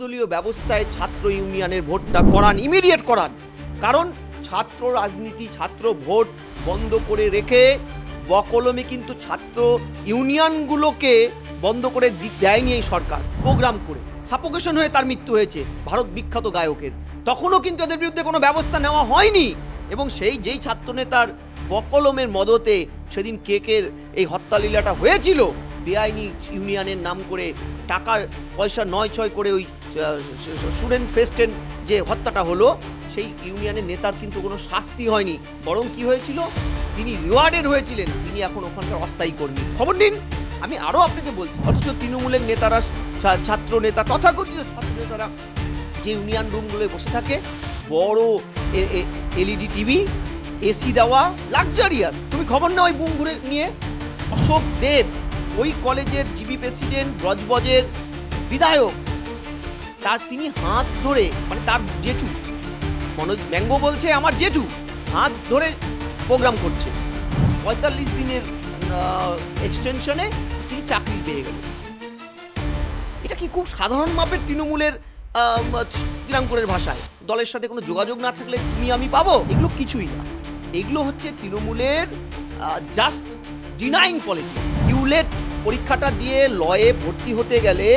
দলীয় ব্যবস্থায় ছাত্র ইউনিয়নের ভোটটা করান, ইমিডিয়েট করান। কারণ ছাত্র রাজনীতি, ছাত্র ভোট বন্ধ করে রেখে বকলমে কিন্তু ছাত্র ইউনিয়নগুলোকে বন্ধ করে দেয়নি এই সরকার। প্রোগ্রাম করে সাফোকেশন হয়ে তার মৃত্যু হয়েছে ভারত বিখ্যাত গায়কের, তখনও কিন্তু এদের বিরুদ্ধে কোনো ব্যবস্থা নেওয়া হয়নি। এবং যেই ছাত্রনেতার বকলমের মদতে সেদিন কেকের এই হত্যালীলাটা হয়েছিল, বেআইনি ইউনিয়নের নাম করে টাকার পয়সা নয় ছয় করে ওই স্টুডেন্ট ফেস্টের যে হত্যাটা হলো, সেই ইউনিয়নের নেতার কিন্তু কোনো শাস্তি হয়নি, বরং কি হয়েছিল, তিনি রিওয়ার্ডেড হয়েছিলেন। তিনি এখন ওখানকার অস্থায়ী কর্মী। খবর নিন, আমি আরও আপনাকে বলছি। অথচ তৃণমূলের নেতারা, ছাত্র নেতা, তথাকথিত ছাত্র নেতারা যে ইউনিয়ন রুমগুলোয় বসে থাকে, বড় এলইডি টিভি, এসি দেওয়া, লাক্সারিয়াস। তুমি খবর নাও ওই বুম ঘুরে নিয়ে। অশোক দেব ওই কলেজের জিবি প্রেসিডেন্ট, ব্রজবজের বিধায়ক, তিনি হাত ধরে, মানে তার জেঠু মনোজ ম্যাঙ্গো বলছে আমার জেঠু, হাত ধরে প্রোগ্রাম করছে। 45 দিনের এক্সটেনশনে তিনি চাকরি পেয়ে গেল। এটা কি খুব সাধারণ মাপের তৃণমূলের শ্রীরামপুরের ভাষায় দলের সাথে কোনো যোগাযোগ না থাকলে তুমি আমি পাবো? এগুলো কিছুই না। এগুলো হচ্ছে তৃণমূলের জাস্ট ডিনাইং পলিটিক্স। কিউলেট পরীক্ষাটা দিয়ে লয়ে ভর্তি হতে গেলে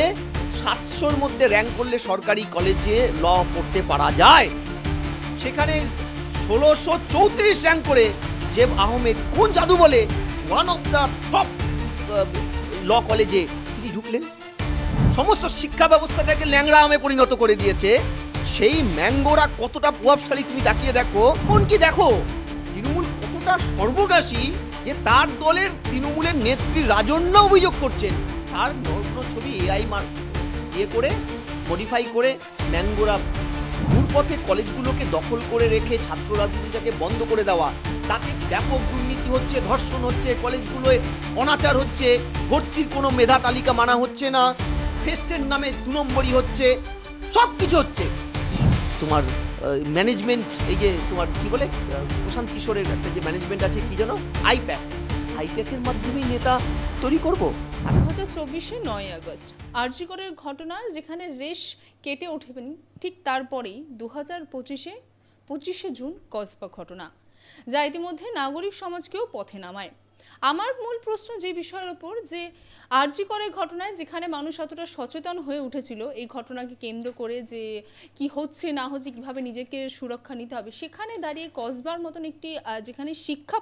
700-র মধ্যে র্যাঙ্ক করলে সরকারি কলেজে ল পড়তে পারা যায়। সেখানে 1634 র্যাঙ্ক করে জেব আহমেদ কোন জাদু বলে ওয়ান অফ দ্য টপ ল কলেজে তিনি ঢুকলেন। সমস্ত শিক্ষা ব্যবস্থাটাকে ল্যাংড়া আমে পরিণত করে দিয়েছে। সেই ম্যাঙ্গোরা কতটা প্রভাবশালী তুমি তাকিয়ে দেখো। কোন কি দেখো তৃণমূল কতটা সর্বগ্রাসী, যে তার দলের তৃণমূলের নেত্রী রাজন্য অভিযোগ করছেন তার নগ্ন ছবি এআই করে মডিফাই করে ম্যাঙ্গোরা ঘুরপথে কলেজগুলোকে দখল করে রেখে ছাত্র রাজনীতিটাকে বন্ধ করে দেওয়া। তাতে ব্যাপক দুর্নীতি হচ্ছে, ধর্ষণ হচ্ছে, কলেজগুলোয় অনাচার হচ্ছে, ভর্তির কোনো মেধা তালিকা মানা হচ্ছে না, ফেস্টের নামে 2 নম্বরই হচ্ছে, সব কিছু হচ্ছে। তোমার ম্যানেজমেন্ট, এই যে তোমার কি বলে প্রশান্ত কিশোরের একটা যে ম্যানেজমেন্ট আছে, কি জানো, আইপ্যাকের মাধ্যমেই নেতা তৈরি করব। 2024 9 আগস্ট আরজি করের ঘটনার যেখানে রেশ কেটে ওঠেন, ঠিক তারপরেই 2025 জুন কসবা ঘটনা, যা ইতিমধ্যে নাগরিক সমাজকেও পথে নামায়। আমার মূল প্রশ্ন যে বিষয়ের ওপর, যে আরজি করের ঘটনায় যেখানে মানুষ এতটা সচেতন হয়ে উঠেছিল এই ঘটনাকে কেন্দ্র করে, যে কি হচ্ছে না হচ্ছে, কিভাবে নিজেকে সুরক্ষা নিতে হবে, সেখানে দাঁড়িয়ে কসবার মতন একটি, যেখানে শিক্ষা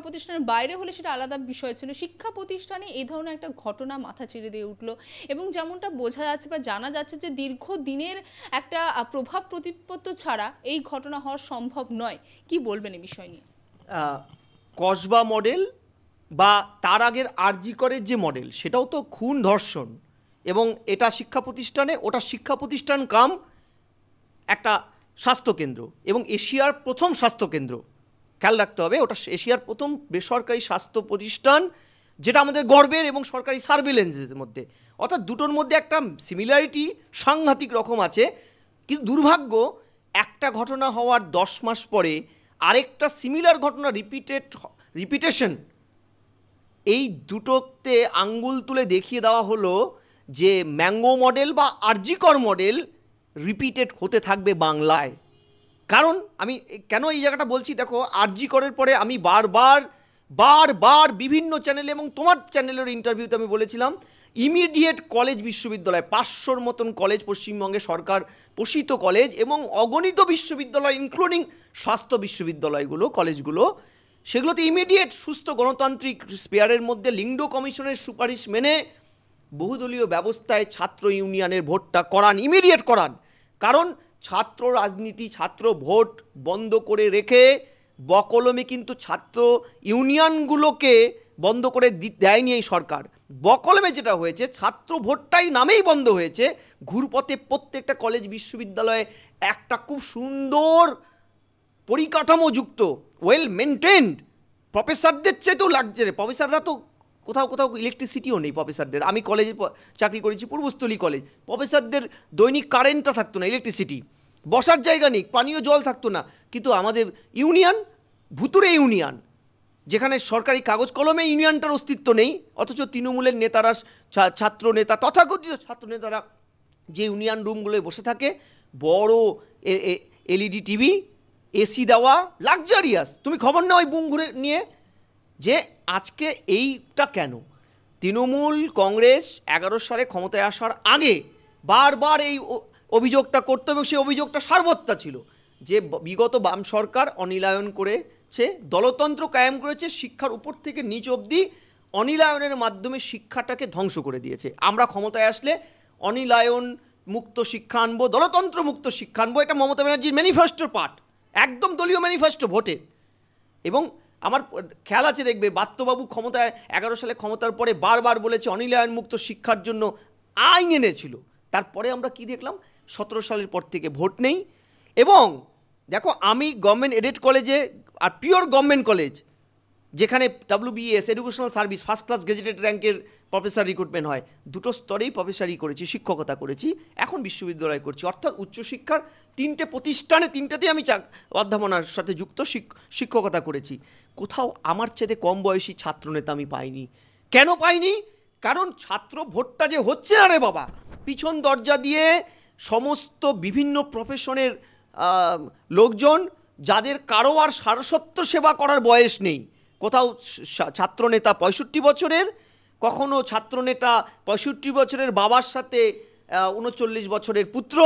প্রতিষ্ঠানের বাইরে হলে সেটা আলাদা বিষয় ছিল, শিক্ষা প্রতিষ্ঠানে এই ধরনের একটা ঘটনা মাথা ছেড়ে দিয়ে উঠলো। এবং যেমনটা বোঝা যাচ্ছে বা জানা যাচ্ছে যে দীর্ঘদিনের একটা প্রভাব প্রতিপত্ত ছাড়া এই ঘটনা হওয়া সম্ভব নয়। কি বলবেন এই বিষয় নিয়ে? কসবা মডেল বা তার আগের আরজি করের যে মডেল, সেটাও তো খুন, ধর্ষণ, এবং এটা শিক্ষা প্রতিষ্ঠানে, ওটা শিক্ষা প্রতিষ্ঠান কাম একটা স্বাস্থ্যকেন্দ্র, এবং এশিয়ার প্রথম স্বাস্থ্যকেন্দ্র। খেয়াল রাখতে হবে, ওটা এশিয়ার প্রথম বেসরকারি স্বাস্থ্য প্রতিষ্ঠান, যেটা আমাদের গর্বের, এবং সরকারি সার্ভিলেন্সের মধ্যে। অর্থাৎ দুটোর মধ্যে একটা সিমিলারিটি সাংঘাতিক রকম আছে। কিন্তু দুর্ভাগ্য, একটা ঘটনা হওয়ার 10 মাস পরে আরেকটা সিমিলার ঘটনা রিপিটেশন, এই দুটোতে আঙ্গুল তুলে দেখিয়ে দেওয়া হলো যে ম্যাঙ্গো মডেল বা আরজিকর মডেল রিপিটেড হতে থাকবে বাংলায়। কারণ আমি কেন এই জায়গাটা বলছি, দেখো, আরজিকরের পরে আমি বারবার বিভিন্ন চ্যানেলে এবং তোমার চ্যানেলের ইন্টারভিউতে আমি বলেছিলাম, ইমিডিয়েট কলেজ বিশ্ববিদ্যালয়, 500-র মতন কলেজ পশ্চিমবঙ্গে সরকার পোষিত কলেজ, এবং অগণিত বিশ্ববিদ্যালয় ইনক্লুডিং স্বাস্থ্য বিশ্ববিদ্যালয়গুলো, কলেজগুলো, সেগুলোতে ইমিডিয়েট সুস্থ গণতান্ত্রিক স্পেয়ারের মধ্যে লিংডো কমিশনের সুপারিশ মেনে বহুদলীয় ব্যবস্থায় ছাত্র ইউনিয়নের ভোটটা করান, ইমিডিয়েট করান। কারণ ছাত্র রাজনীতি, ছাত্র ভোট বন্ধ করে রেখে বকলমে কিন্তু ছাত্র ইউনিয়নগুলোকে বন্ধ করে দেয়নি এই সরকার। বকলমে যেটা হয়েছে, ছাত্র ভোটটাই নামেই বন্ধ হয়েছে। ঘুরপথে প্রত্যেকটা কলেজ বিশ্ববিদ্যালয়ে একটা খুব সুন্দর পরিকাঠামোযুক্ত, ওয়েল মেনটেন্ড, প্রফেসরদের চেয়েতেও লাক্সারি। প্রফেসররা তো কোথাও ইলেকট্রিসিটিও নেই প্রফেসরদের। আমি কলেজে চাকরি করেছি, পূর্বস্থলী কলেজ, প্রফেসরদের দৈনিক কারেন্টটা থাকতো না, ইলেকট্রিসিটি, বসার জায়গা নেই, পানীয় জল থাকতো না। কিন্তু আমাদের ইউনিয়ন, ভুতুরে ইউনিয়ন, যেখানে সরকারি কাগজ কলমে ইউনিয়নটার অস্তিত্ব নেই, অথচ তৃণমূলের নেতারা, ছাত্র নেতা, তথাকথিত ছাত্র নেতারা যে ইউনিয়ন রুমগুলোয় বসে থাকে, বড় এলইডি টিভি, এসি দেওয়া, লাক্সারিয়াস। তুমি খবর নাও ওই বুম ঘুরে নিয়ে, যে আজকে এইটা কেন? তৃণমূল কংগ্রেস 11 সালে ক্ষমতায় আসার আগে বারবার এই অভিযোগটা করতো, এবং সেই অভিযোগটা সারবত্তা ছিল যে বিগত বাম সরকার অনিলায়ন করেছে, দলতন্ত্র কায়েম করেছে, শিক্ষার উপর থেকে নিচ অবধি অনিলায়নের মাধ্যমে শিক্ষাটাকে ধ্বংস করে দিয়েছে। আমরা ক্ষমতায় আসলে অনিলায়ন মুক্ত শিক্ষা আনবো, দলতন্ত্র মুক্ত শিক্ষা আনবো, এটা মমতা ব্যানার্জির ম্যানিফেস্টোর পার্ট, একদম দলীয় ম্যানিফেস্টো ভোটে। এবং আমার খেয়াল আছে, দেখবে বাত্যবাবু ক্ষমতায় 11 সালে ক্ষমতার পরে বারবার বলেছে অনিলায়ন মুক্ত শিক্ষার জন্য আইন এনেছিল। তারপরে আমরা কি দেখলাম? 17 সালের পর থেকে ভোট নেই। এবং দেখো, আমি গভর্নমেন্ট এডেড কলেজে, আর পিওর গভর্নমেন্ট কলেজ, যেখানে WBS educational service first class gazetted র্যাঙ্কের প্রফেসর রিক্রুটমেন্ট হয়, দুটো স্তরেই প্রফেসরই করেছি, শিক্ষকতা করেছি, এখন বিশ্ববিদ্যালয় করছি। অর্থাৎ উচ্চশিক্ষার 3টে প্রতিষ্ঠানে, 3টাতেই আমি অধ্যাপনার সাথে যুক্ত শিক্ষকতা করেছি। কোথাও আমার চেয়ে কম বয়সী ছাত্রনেতা আমি পাইনি। কেন পাইনি? কারণ ছাত্র ভোটটা যে হচ্ছে না রে বাবা, পিছন দরজা দিয়ে সমস্ত বিভিন্ন প্রফেশনের লোকজন, যাদের কারো আর সারস্বত সেবা করার বয়স নেই। কোথাও ছাত্রনেতা 65 বছরের, কখনো ছাত্রনেতা 65 বছরের বাবার সাথে 39 বছরের পুত্র,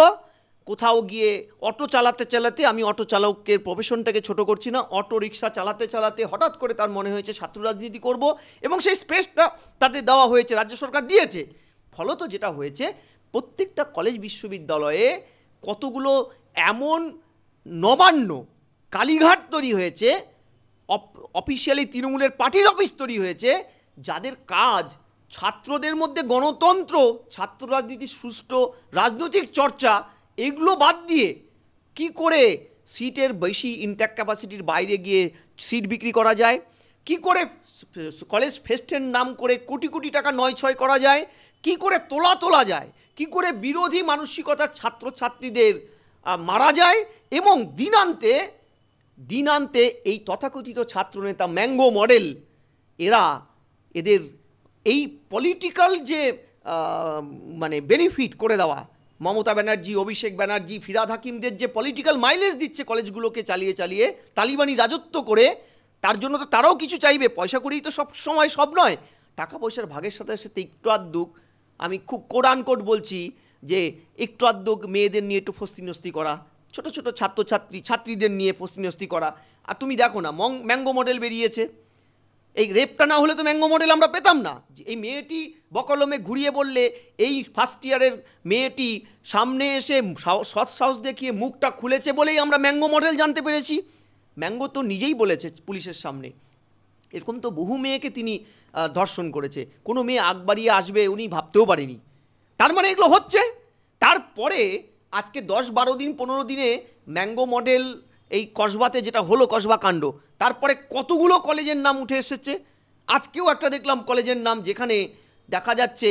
কোথাও গিয়ে অটো চালাতে চালাতে, আমি অটো চালকের প্রফেশনটাকে ছোট করছি না, অটো রিক্সা চালাতে চালাতে হঠাৎ করে তার মনে হয়েছে ছাত্র রাজনীতি করব, এবং সেই স্পেসটা তাদের দেওয়া হয়েছে, রাজ্য সরকার দিয়েছে। ফলত যেটা হয়েছে, প্রত্যেকটা কলেজ বিশ্ববিদ্যালয়ে কতগুলো এমন নবান্ন কালীঘাট তৈরি হয়েছে, অফিসিয়ালি তৃণমূলের পার্টির অফিস তৈরি হয়েছে, যাদের কাজ ছাত্রদের মধ্যে গণতন্ত্র, ছাত্র রাজনীতি, সুষ্ঠু রাজনৈতিক চর্চা, এগুলো বাদ দিয়ে কি করে সিটের বেশি ইনট্যাক ক্যাপাসিটির বাইরে গিয়ে সিট বিক্রি করা যায়, কি করে কলেজ ফেস্টের নাম করে কোটি কোটি টাকা নয় ছয় করা যায়, কি করে তোলা যায়, কি করে বিরোধী মানসিকতার ছাত্রছাত্রীদের মারা যায়, এবং দিনান্তে এই তথাকথিত ছাত্রনেতা ম্যাঙ্গো মডেল, এদের এই পলিটিক্যাল যে মানে বেনিফিট করে দেওয়া, মমতা ব্যানার্জি, অভিষেক ব্যানার্জি, ফিরহাদ হাকিমদের যে পলিটিক্যাল মাইলেজ দিচ্ছে কলেজগুলোকে চালিয়ে চালিয়ে, তালিবানি রাজত্ব করে, তার জন্য তো তারাও কিছু চাইবে, পয়সা করেই তো সব সময় সব নয়, টাকা পয়সার ভাগের সাথে সাথে একটু আধটুক, আমি খুব কোট আনকোট বলছি, যে একটু আধটুক মেয়েদের নিয়ে একটু ফস্তিনস্তি করা, ছোট ছোট ছাত্রীদের নিয়ে ফস্তিনস্তি করা। আর তুমি দেখো না, ম্যাঙ্গো মডেল বেরিয়েছে, এই রেপটা না হলে তো ম্যাঙ্গো মডেল আমরা পেতাম না। এই মেয়েটি বকলমে ঘুরিয়ে বললে, এই ফার্স্ট ইয়ারের মেয়েটি সামনে এসে সৎ সাহস দেখিয়ে মুখটা খুলেছে বলেই আমরা ম্যাঙ্গো মডেল জানতে পেরেছি। ম্যাঙ্গো তো নিজেই বলেছে পুলিশের সামনে, এরকম তো বহু মেয়েকে তিনি ধর্ষণ করেছে, কোনো মেয়ে আগ বাড়িয়ে আসবে উনি ভাবতেও পারেনি। তার মানে এগুলো হচ্ছে। তারপরে আজকে 10-12 দিন 15 দিনে ম্যাঙ্গো মডেল এই কসবাতে যেটা হলো, কসবা কাণ্ড, তারপরে কতগুলো কলেজের নাম উঠে এসেছে। আজকেও একটা দেখলাম কলেজের নাম, যেখানে দেখা যাচ্ছে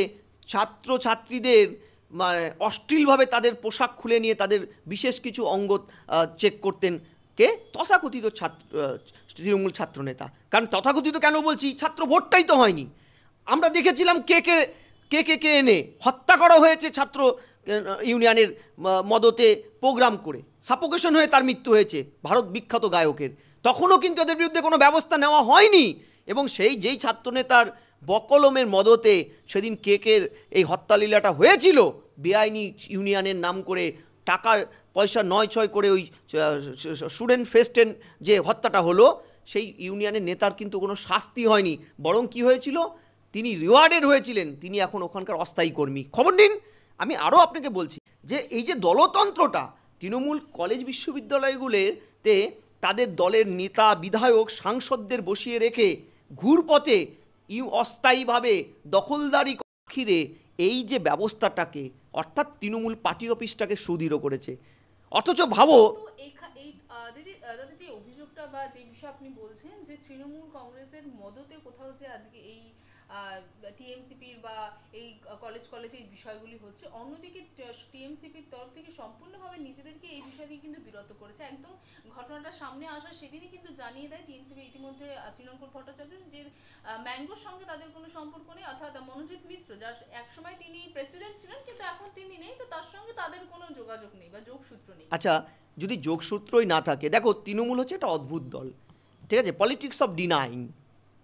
ছাত্রছাত্রীদের মানে অশ্লীলভাবে তাদের পোশাক খুলে নিয়ে তাদের বিশেষ কিছু অঙ্গ চেক করতেন কে? তথাকথিত তৃণমূল ছাত্রনেতা। কারণ তথাকথিত কেন বলছি, ছাত্র ভোটটাই তো হয়নি। আমরা দেখেছিলাম কে এনে হত্যা করা হয়েছে ছাত্র ইউনিয়নের মদতে প্রোগ্রাম করে, সাফোকেশন হয়ে তার মৃত্যু হয়েছে ভারত বিখ্যাত গায়কের। তখনও কিন্তু এদের বিরুদ্ধে কোনো ব্যবস্থা নেওয়া হয়নি। এবং যেই ছাত্রনেতার বকলমের মদতে সেদিন কেকের এই হত্যালীলাটা হয়েছিল, বেআইনি ইউনিয়নের নাম করে টাকার পয়সা নয় ছয় করে ওই স্টুডেন্ট ফেস্টের যে হত্যাটা হলো, সেই ইউনিয়নের নেতার কিন্তু কোনো শাস্তি হয়নি, বরং কি হয়েছিল, তিনি রিওয়ার্ডেড হয়েছিলেন। তিনি এখন ওখানকার অস্থায়ী কর্মী। খবর নিন। আমি আরও আপনাকে বলছি যে এই যে দলতন্ত্রটা, তৃণমূল কলেজ বিশ্ববিদ্যালয়গুলোতে তাদের দলের নেতা, বিধায়ক, সাংসদদের বসিয়ে রেখে ঘুরপথে অস্থায়ীভাবে দখলদারি ঘিরে এই যে ব্যবস্থাটাকে, অর্থাৎ তৃণমূল পার্টির অফিসটাকে সুদৃঢ় করেছে। অথচ ভাবো, দিদি যে অভিযোগটা বা যে বিষয় আপনি বলছেন, যে তৃণমূল কংগ্রেসের মদতে কোথাও যে আজকে এই টিএমসিপির বা এই কলেজে এই বিষয়গুলি হচ্ছে, অন্যদিকে টিএমসিপির তরফ থেকে সম্পূর্ণভাবে নিজেদেরকে এই বিষয় থেকে কিন্তু বিরত করেছে। একদম ঘটনাটা সামনে আসার সেদিনই কিন্তু জানিয়ে দেয় টিএমসিপি ইতিমধ্যে তৃণাঙ্কুর ভট্টাচার্য যে ম্যাঙ্গোর সঙ্গে তাদের কোনো সম্পর্ক নেই, অর্থাৎ মনোজিৎ মিশ্র যার একসময় তিনি প্রেসিডেন্ট ছিলেন কিন্তু এখন তিনি নেই, তো তার সঙ্গে তাদের কোনো যোগাযোগ নেই বা যোগসূত্র নেই। আচ্ছা, যদি যোগসূত্রই না থাকে, দেখো তৃণমূল হচ্ছে একটা অদ্ভুত দল, ঠিক আছে, পলিটিক্স অফ ডিনাইং,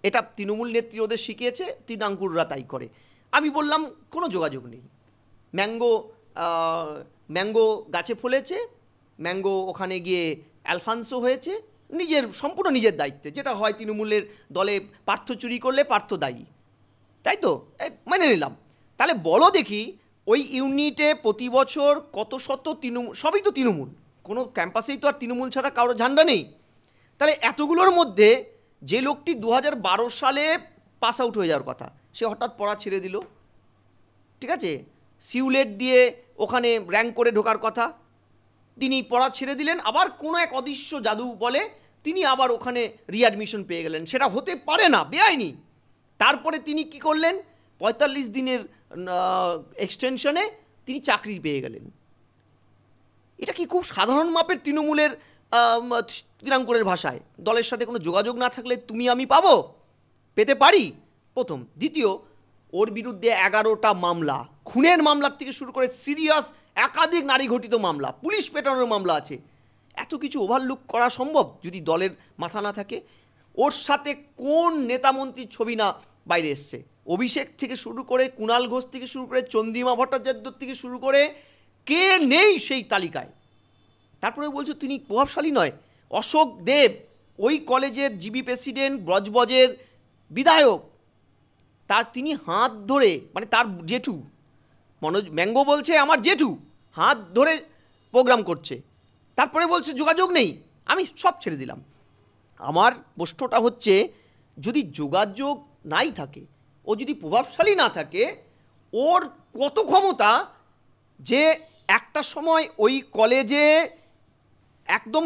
এটা তৃণমূল নেত্রী ওদের শিখিয়েছে, তৃণাঙ্কুররা তাই করে। আমি বললাম কোনো যোগাযোগ নেই, ম্যাঙ্গো গাছে ফলেছে, ম্যাঙ্গো ওখানে গিয়ে অ্যালফান্সো হয়েছে সম্পূর্ণ নিজের দায়িত্বে, যেটা হয় তৃণমূলের দলে পার্থ চুরি করলে পার্থ দায়ী, তাই তো মেনে নিলাম। তাহলে বলো দেখি ওই ইউনিটে প্রতি বছর কত শত তৃণমূল, সবই তো তৃণমূল, কোনো ক্যাম্পাসেই তো আর তৃণমূল ছাড়া কারো ঝান্ডা নেই। তাহলে এতগুলোর মধ্যে যে লোকটি 2012 সালে পাস আউট হয়ে যাওয়ার কথা, সে হঠাৎ পড়া ছেড়ে দিল, ঠিক আছে, সিউলেট দিয়ে ওখানে র্যাঙ্ক করে ঢোকার কথা, তিনি পড়া ছেড়ে দিলেন, আবার কোনো এক অদৃশ্য জাদু বলে তিনি আবার ওখানে রিঅ্যাডমিশন পেয়ে গেলেন। সেটা হতে পারে না, বেআইনি। তারপরে তিনি কি করলেন, 45 দিনের এক্সটেনশনে তিনি চাকরি পেয়ে গেলেন। এটা কি খুব সাধারণ মাপের তৃণমূলের তৃণাঙ্কুরের ভাষায় দলের সাথে কোনো যোগাযোগ না থাকলে তুমি আমি পেতে পারি? প্রথম। দ্বিতীয়, ওর বিরুদ্ধে 11টা মামলা, খুনের মামলার থেকে শুরু করে সিরিয়াস একাধিক নারী ঘটিত মামলা, পুলিশ পেটানোর মামলা আছে। এত কিছু ওভারলুক করা সম্ভব যদি দলের মাথা না থাকে? ওর সাথে কোন নেতামন্ত্রীর ছবি না বাইরে এসছে? অভিষেক থেকে শুরু করে, কুণাল ঘোষ থেকে শুরু করে, চন্দ্রিমা ভট্টাচার্য থেকে শুরু করে, কে নেই সেই তালিকায়? তারপরে বলছো তিনি প্রভাবশালী নয়। অশোক দেব ওই কলেজের জিবি প্রেসিডেন্ট, ব্রজবজের বিধায়ক, তিনি হাত ধরে, মানে তার জেঠু ম্যাঙ্গো বলছে আমার জেঠু, হাত ধরে প্রোগ্রাম করছে, তারপরে বলছে যোগাযোগ নেই। আমি সব ছেড়ে দিলাম। আমার প্রশ্নটা হচ্ছে, যদি যোগাযোগ নাই থাকে, ও যদি প্রভাবশালী না থাকে, ওর কত ক্ষমতা যে একটা সময় ওই কলেজে একদম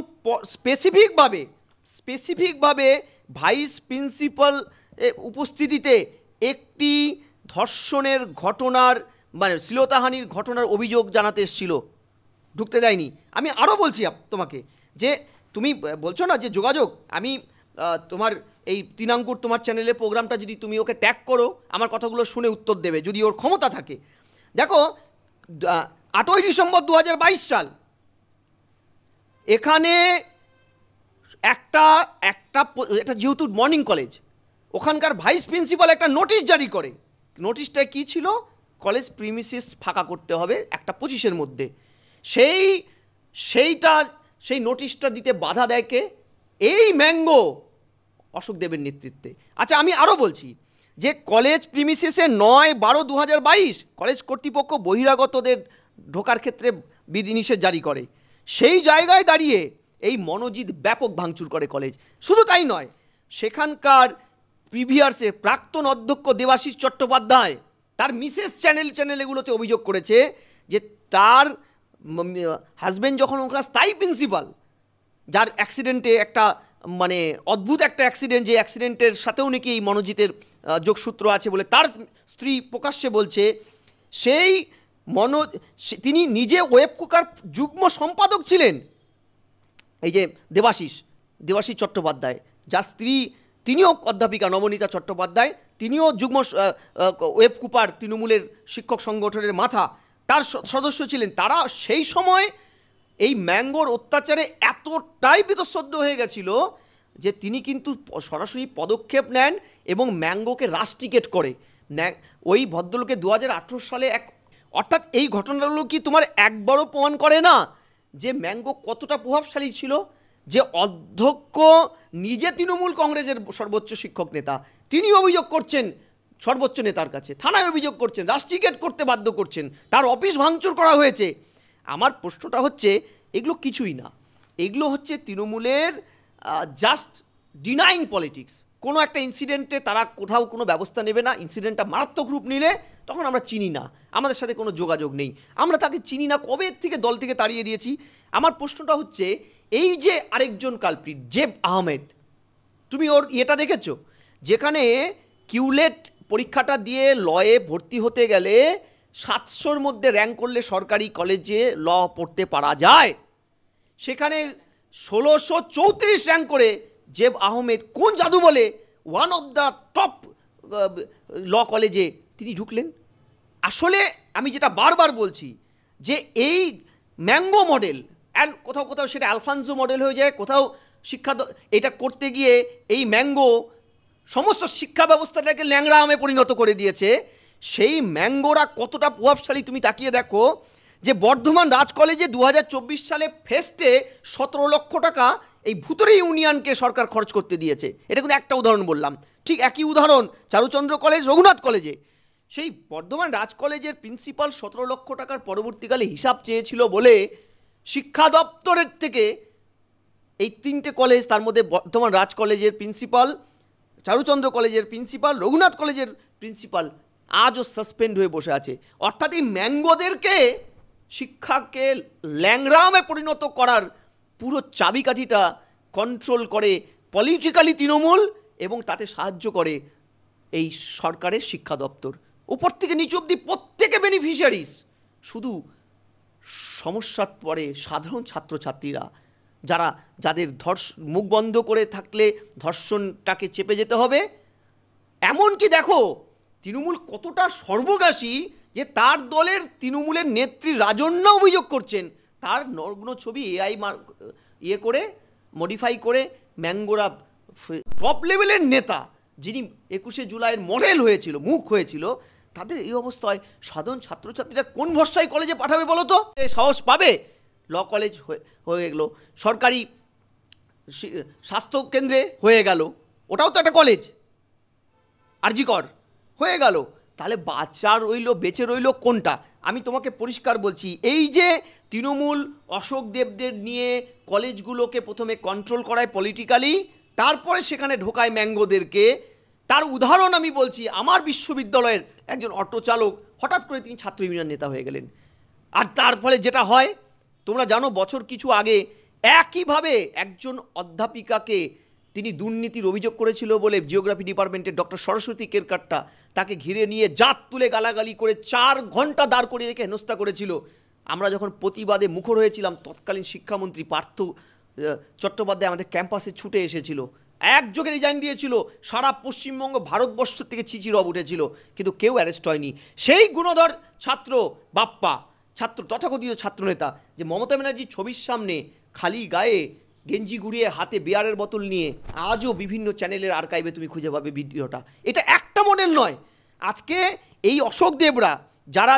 স্পেসিফিকভাবে ভাইস প্রিন্সিপাল উপস্থিতিতে একটি ধর্ষণের ঘটনার, মানে শ্লীলতাহানির ঘটনার অভিযোগ জানাতে এসেছিল, ঢুকতে দেয়নি। আমি আরও বলছি তোমাকে, যে তুমি বলছো না যে যোগাযোগ, আমি তোমার এই তৃণাঙ্কুর তোমার চ্যানেলের প্রোগ্রামটা যদি তুমি ওকে ট্যাগ করো, আমার কথাগুলো শুনে উত্তর দেবে যদি ওর ক্ষমতা থাকে। দেখো 8ই ডিসেম্বর 2022 সাল, এখানে একটা যেহেতু মর্নিং কলেজ, ওখানকার ভাইস প্রিন্সিপাল একটা নোটিশ জারি করে। নোটিশটা কি ছিল? কলেজ প্রিমিসিস ফাঁকা করতে হবে একটা 25-এর মধ্যে। সেই নোটিশটা দিতে বাধা দেয় কে? এই ম্যাঙ্গো, অশোক দেবের নেতৃত্বে। আচ্ছা, আমি আরও বলছি যে কলেজ প্রিমিসিসে 9/12/2022 কলেজ কর্তৃপক্ষ বহিরাগতদের ঢোকার ক্ষেত্রে বিধিনিষেধ জারি করে। সেই জায়গায় দাঁড়িয়ে এই মনোজিৎ ব্যাপক ভাঙচুর করে কলেজ। শুধু তাই নয়, সেখানকার প্রিভিয়ার্সের প্রাক্তন অধ্যক্ষ দেবাশিস চট্টোপাধ্যায় তার মিসেস চ্যানেল এগুলোতে অভিযোগ করেছে যে তার হাজব্যান্ড যখন ওখানে স্থায়ী প্রিন্সিপাল, যার অ্যাক্সিডেন্টে একটা, মানে অদ্ভুত একটা অ্যাক্সিডেন্ট, যে অ্যাক্সিডেন্টের সাথেও নাকি এই মনোজিতের যোগসূত্র আছে বলে তার স্ত্রী প্রকাশ্যে বলছে, তিনি নিজে ওয়েব কুকার যুগ্ম সম্পাদক ছিলেন, এই যে দেবাশিস চট্টোপাধ্যায়, যার স্ত্রী তিনিও অধ্যাপিকা নবনীতা চট্টোপাধ্যায়, তিনিও যুগ্ম ওয়েব কুপার, তৃণমূলের শিক্ষক সংগঠনের মাথা, তার সদস্য ছিলেন। তারা সেই সময় এই ম্যাঙ্গোর অত্যাচারে এতটাই বীতশ্রদ্ধ হয়ে গেছিল যে তিনি কিন্তু সরাসরি পদক্ষেপ নেন এবং ম্যাঙ্গোকে রাস্টিকেট করে। ওই ভদ্রলোকে 2018 সালে অর্থাৎ এই ঘটনাগুলো কি তোমার একবারও প্রমাণ করে না যে ম্যাঙ্গো কতটা প্রভাবশালী ছিল? যে অধ্যক্ষ নিজে তৃণমূল কংগ্রেসের সর্বোচ্চ শিক্ষক নেতা, তিনি অভিযোগ করছেন সর্বোচ্চ নেতার কাছে, থানায় অভিযোগ করছেন, রাস্টিকেট করতে বাধ্য করছেন, তার অফিস ভাঙচুর করা হয়েছে। আমার প্রশ্নটা হচ্ছে, এগুলো কিছুই না, এগুলো হচ্ছে তৃণমূলের জাস্ট ডিনাইং পলিটিক্স। কোনো একটা ইনসিডেন্টে তারা কোথাও কোনো ব্যবস্থা নেবে না, ইনসিডেন্টটা মারাত্মক রূপ নিলে তখন আমরা চিনি না, আমাদের সাথে কোনো যোগাযোগ নেই, আমরা তাকে চিনি না, কবে থেকে দল থেকে তাড়িয়ে দিয়েছি। আমার প্রশ্নটা হচ্ছে, এই যে আরেকজন কালপ্রিট জেব আহমেদ, তুমি ওর ইয়েটা দেখেছো, যেখানে কিউলেট পরীক্ষাটা দিয়ে লয়ে ভর্তি হতে গেলে 700-র মধ্যে র্যাঙ্ক করলে সরকারি কলেজে ল পড়তে পারা যায়। সেখানে 1634 র্যাঙ্ক করে জেব আহমেদ কোন জাদু বলে ওয়ান অফ দ্য টপ ল কলেজে তিনি ঢুকলেন। আসলে আমি যেটা বারবার বলছি যে এই ম্যাঙ্গো মডেল অ্যান্ড কোথাও কোথাও সেটা আলফানসো মডেল হয়ে যায়, কোথাও এটা করতে গিয়ে এই ম্যাঙ্গো সমস্ত শিক্ষা ব্যবস্থাটাকে ল্যাংড়া আমে পরিণত করে দিয়েছে। সেই ম্যাঙ্গোরা কতটা প্রভাবশালী তুমি তাকিয়ে দেখো যে বর্ধমান রাজ কলেজে 2024 সালে ফেস্টে 17 লক্ষ টাকা এই ভুতুড়ে ইউনিয়নকে সরকার খরচ করতে দিয়েছে। এটা কিন্তু একটা উদাহরণ বললাম। ঠিক একই উদাহরণ চারুচন্দ্র কলেজ, রঘুনাথ কলেজে সেই বর্ধমান রাজ কলেজের প্রিন্সিপাল 17 লক্ষ টাকার পরবর্তীকালে হিসাব চেয়েছিল বলে শিক্ষা দপ্তরের থেকে এই 3টে কলেজ, তার মধ্যে বর্ধমান রাজ কলেজের প্রিন্সিপাল, চারুচন্দ্র কলেজের প্রিন্সিপাল, রঘুনাথ কলেজের প্রিন্সিপাল আজও সাসপেন্ড হয়ে বসে আছে। অর্থাৎ এই ম্যাঙ্গোদেরকে শিক্ষাকে ল্যাংরামে পরিণত করার পুরো চাবিকাঠিটা কন্ট্রোল করে পলিটিক্যালি তৃণমূল, এবং তাতে সাহায্য করে এই সরকারের শিক্ষা দপ্তর। উপর থেকে নিচু অবধি প্রত্যেকে বেনিফিশিয়ারিস। শুধু সমস্যার পরে সাধারণ ছাত্রছাত্রীরা যাদের মুখ বন্ধ করে থাকলে ধর্ষণটাকে চেপে যেতে হবে। এমনকি দেখো তৃণমূল কতটা সর্বগ্রাসী যে তার দলের তৃণমূলের নেত্রী রাজন্যা অভিযোগ করছেন তার নগ্ন ছবি এআই করে মডিফাই করে ম্যাঙ্গোরা টপ লেভেলের নেতা যিনি 21শে জুলাইয়ের মডেল হয়েছিল, মুখ হয়েছিল, তাদের এই অবস্থায় সাধারণ ছাত্রছাত্রীরা কোন ভরসায় কলেজে পাঠাবে বলো তো? সাহস পাবে? ল কলেজ হয়ে গেল, সরকারি স্বাস্থ্য কেন্দ্রে হয়ে গেল, ওটাও তো একটা কলেজ, আরজি কর হয়ে গেল, তাহলে বেঁচে রইল কোনটা? আমি তোমাকে পরিষ্কার বলছি, এই যে তৃণমূল অশোক দেবদের নিয়ে কলেজগুলোকে প্রথমে কন্ট্রোল করায় পলিটিক্যালি, তারপরে সেখানে ঢোকায় ম্যাঙ্গোদেরকে, তার উদাহরণ আমি বলছি। আমার বিশ্ববিদ্যালয়ের একজন অটো চালক হঠাৎ করে তিনি ছাত্র ইউনিয়ন নেতা হয়ে গেলেন। আর তার ফলে যেটা হয় তোমরা জানো, বছর কিছু আগে একইভাবে একজন অধ্যাপিকাকে তিনি দুর্নীতির অভিযোগ করেছিল বলে জিওগ্রাফি ডিপার্টমেন্টের ডক্টর সরস্বতী কেরকাট্টা তাকে ঘিরে নিয়ে জাত তুলে গালাগালি করে 4 ঘন্টা দাঁড় করিয়ে রেখে হেনস্থা করেছিল। আমরা যখন প্রতিবাদে মুখর হয়েছিলাম, তৎকালীন শিক্ষামন্ত্রী পার্থ চট্টোপাধ্যায় আমাদের ক্যাম্পাসে ছুটে এসেছিল, একযোগে রিজাইন দিয়েছিল, সারা পশ্চিমবঙ্গ ভারতবর্ষ থেকে চিচিরব উঠেছিল, কিন্তু কেউ অ্যারেস্ট হয়নি। সেই গুণধর ছাত্র বাপ্পা, তথাকথিত ছাত্রনেতা, যে মমতা ব্যানার্জির ছবির সামনে খালি গায়ে গেঞ্জি গুড়িয়ে হাতে বিয়ারের বোতল নিয়ে, আজও বিভিন্ন চ্যানেলের আর্কাইভে তুমি খুঁজে পাবে ভিডিওটা। এটা একটা মডেল নয়। আজকে এই অশোক দেবরা যারা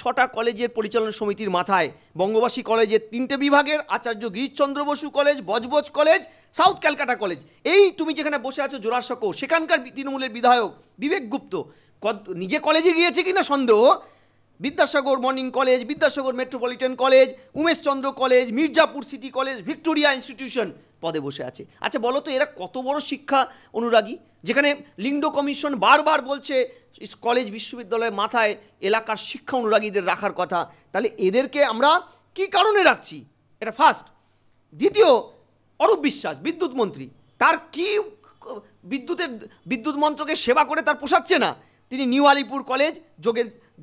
ছটা কলেজের পরিচালনা সমিতির মাথায়, বঙ্গবাসী কলেজের 3টে বিভাগের, Acharya Girishchandra Basu college, Budge Budge college, south Calcutta college, এই তুমি যেখানে বসে আছো জোড়াসাঁকো, সেখানকার তৃণমূলের বিধায়ক বিবেক গুপ্ত নিজে কলেজে গিয়েছে কিনা সন্দেহ, Vidyasagar morning college, Vidyasagar metropolitan college, Umeshchandra college, Mirzapur city college, Victoria institution পদে বসে আছে। আচ্ছা বলো তো, এরা কত বড় শিক্ষা অনুরাগী? যেখানে লিংডো কমিশন বারবার বলছে কলেজ বিশ্ববিদ্যালয়ের মাথায় এলাকার শিক্ষা অনুরাগীদের রাখার কথা, তাহলে এদেরকে আমরা কি কারণে রাখছি? এটা ফার্স্ট। দ্বিতীয়, অরূপ বিশ্বাস বিদ্যুৎ মন্ত্রী, তার কি বিদ্যুৎ মন্ত্রকে সেবা করে তার পোষাচ্ছে না? তিনি নিউ আলিপুর কলেজ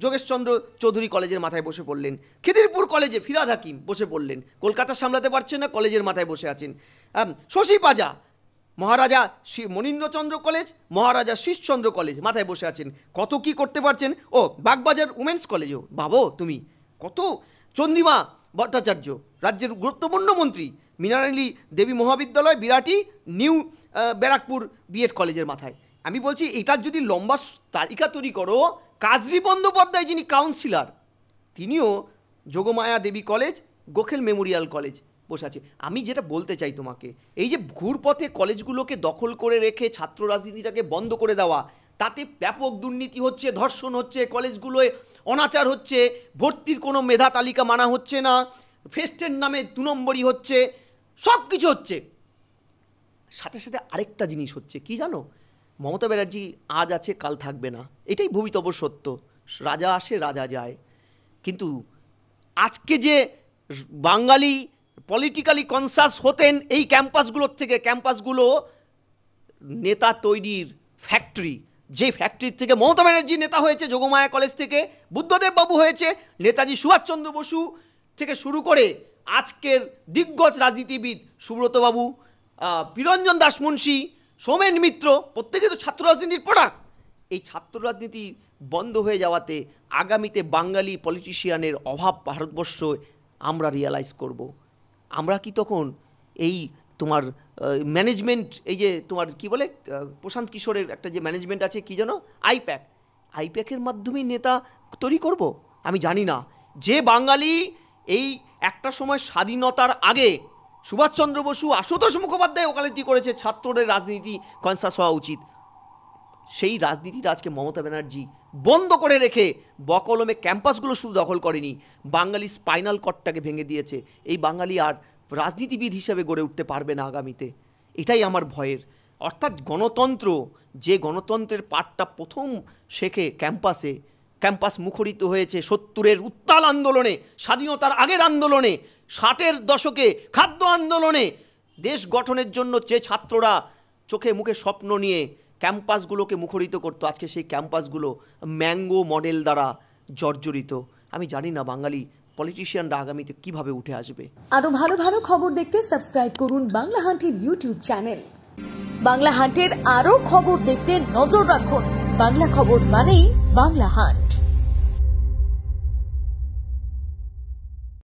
যোগেশচন্দ্র চৌধুরী কলেজের মাথায় বসে পড়লেন, খিদিরপুর কলেজে ফিরাদ হাকিম বসে পড়লেন, কলকাতা সামলাতে পারছেন না, কলেজের মাথায় বসে আছেন। শশী পাজা মহারাজা মনীন্দ্রচন্দ্র কলেজ, মহারাজা শীষচন্দ্র কলেজ মাথায় বসে আছেন, কত কি করতে পারছেন। ও বাগবাজার উমেন্স কলেজেও ভাবো তুমি কত। চন্দ্রিমা ভট্টাচার্য রাজ্যের গুরুত্বপূর্ণ মন্ত্রী, মৃণালিনী দেবী মহাবিদ্যালয় বিরাটি, নিউ ব্যারাকপুর বিএড কলেজের মাথায়। আমি বলছি এটার যদি লম্বা তালিকা তৈরি করো, কাজরি বন্দ্যোপাধ্যায় যিনি কাউন্সিলর, তিনিও যোগমায়া দেবী কলেজ, গোখেল মেমোরিয়াল কলেজ বসে আছে। আমি যেটা বলতে চাই তোমাকে, এই যে ঘুরপথে কলেজগুলোকে দখল করে রেখে ছাত্র রাজনীতিটাকে বন্ধ করে দেওয়া, তাতে ব্যাপক দুর্নীতি হচ্ছে, ধর্ষণ হচ্ছে, কলেজগুলোয় অনাচার হচ্ছে, ভর্তির কোনো মেধা তালিকা মানা হচ্ছে না, ফেস্টের নামে 2 নম্বরই হচ্ছে, সব কিছু হচ্ছে। সাথে সাথে আরেকটা জিনিস হচ্ছে কি জানো, মমতা ব্যানার্জি আজ আছে কাল থাকবে না, এটাই ভবিতব্য সত্য। রাজা আসে রাজা যায়। কিন্তু আজকে যে বাঙালি পলিটিক্যালি কনসাস হতেন এই ক্যাম্পাসগুলোর থেকে, ক্যাম্পাসগুলো নেতা তৈরির ফ্যাক্টরি, যে ফ্যাক্টরি থেকে মমতা ব্যানার্জি নেতা হয়েছে, যোগমায়া কলেজ থেকে বুদ্ধদেব বাবু হয়েছে, নেতাজি সুভাষচন্দ্র বসু থেকে শুরু করে আজকের দিগ্গজ রাজনীতিবিদ সুব্রতবাবু, বিরঞ্জন দাস মুন্সি, সোমেন মিত্র, প্রত্যেকে তো ছাত্র রাজনীতির প্রোডাক্ট। এই ছাত্র রাজনীতি বন্ধ হয়ে যাওয়াতে আগামীতে বাঙালি পলিটিশিয়ানের অভাব ভারতবর্ষ আমরা রিয়ালাইজ করব। আমরা কি তখন এই তোমার ম্যানেজমেন্ট, এই যে তোমার কি বলে প্রশান্ত কিশোরের একটা যে ম্যানেজমেন্ট আছে কি যেন, আইপ্যাকের মাধ্যমেই নেতা তৈরি করব? আমি জানি না। যে বাঙালি এই একটা সময় স্বাধীনতার আগে সুভাষচন্দ্র বসু, আশুতোষ মুখোপাধ্যায় ওকালতি করেছে ছাত্রদের রাজনীতি কনসাস হওয়া উচিত, সেই রাজনীতিটা আজকে মমতা ব্যানার্জি বন্ধ করে রেখে বকলমে ক্যাম্পাসগুলো শুধু দখল করেনি, বাঙালি স্পাইনাল কর্ডটাকে ভেঙে দিয়েছে। এই বাঙালি আর রাজনীতিবিদ হিসেবে গড়ে উঠতে পারবে না আগামীতে, এটাই আমার ভয়ের। অর্থাৎ গণতন্ত্র, যে গণতন্ত্রের পাঠটা প্রথম শেখে ক্যাম্পাস মুখরিত হয়েছে 70-এর উত্তাল আন্দোলনে, স্বাধীনতার আগের আন্দোলনে, 60-এর দশকে খাদ্য আন্দোলনে, দেশ গঠনের জন্য যে ছাত্ররা চোখে মুখে স্বপ্ন নিয়ে ক্যাম্পাসগুলোকে মুখরিত করতো, আজকে সেই ক্যাম্পাসগুলো ম্যাঙ্গো মডেল দ্বারা জর্জরিত। আমি জানি না বাঙালি পলিটিশিয়ানরা আগামীতে কিভাবে উঠে আসবে। আরো ভালো ভালো খবর দেখতে সাবস্ক্রাইব করুন বাংলা হান্টের ইউটিউব চ্যানেল। বাংলা হান্টের আরো খবর দেখতে নজর রাখুন। বাংলা খবর মানেই বাংলা হান্ট।